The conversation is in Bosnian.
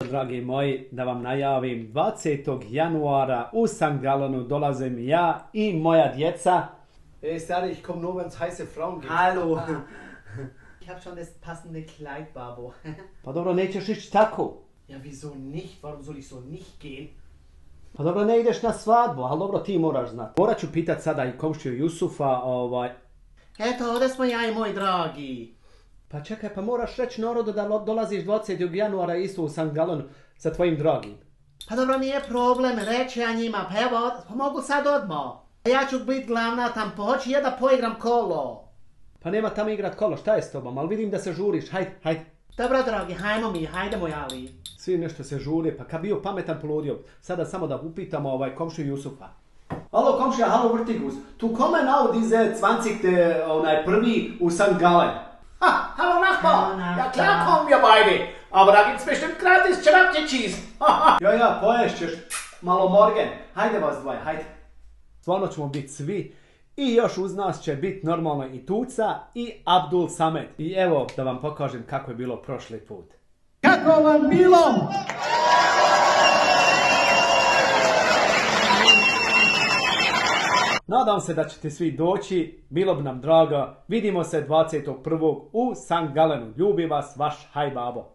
dragi moji, da vam najavim 20. januara u St. Gallenu dolazim ja i moja djeca. Ey, Stari, ich komm nur, wenn's heiße Frauen gibt. Hallo. Ich hab schon das passende Kleid, Babo. Pa dobro, nećeš ići tako. Ja, wieso nicht? Warum soll ich so nicht gehen? Pa dobro, ne ideš na svadbu, ali dobro, ti moraš znati. Morat ću pitat sada i komšiju Jusufa, Eto, ovdje smo ja i moj dragi. Pa čekaj, pa moraš reći narodu da dolaziš 20. januara isto u St. Gallen sa tvojim dragim. Pa dobro, nije problem, reći ja njima, pa evo, pa mogu sad odmah. Ja ću biti glavna tam, hoću ja da poigram kolo. Pa nema tamo igrat kolo, šta je s tobom, ali vidim da se žuriš, hajde. Dobro, dragi, hajdemo jali. Svi nešto se žuri, pa kad bio pametan poludio. Sada samo da upitamo komšiju Jusufa. Hallo komšija, hallo Vrtigus. Tu kommen auch diese 20. prvi u St. Gallen. Ha, hallo Nachbar. Ja klar kommen wir beide. Aber da gibt's bestimmt gratis Cevapcicis. Ja, poješćeš malo morgen. Hajde vas dvoje, hajde. Stvarno ćemo biti svi. I još uz nas će biti normalno i Tuca i Abdul Samet. I evo da vam pokažem kako je bilo prošli put. Kako vam bilo? Nadam se da ćete svi doći, bilo bi nam drago. Vidimo se 21. u St. Gallenu. Ljubi vas, vaš Haj Babo.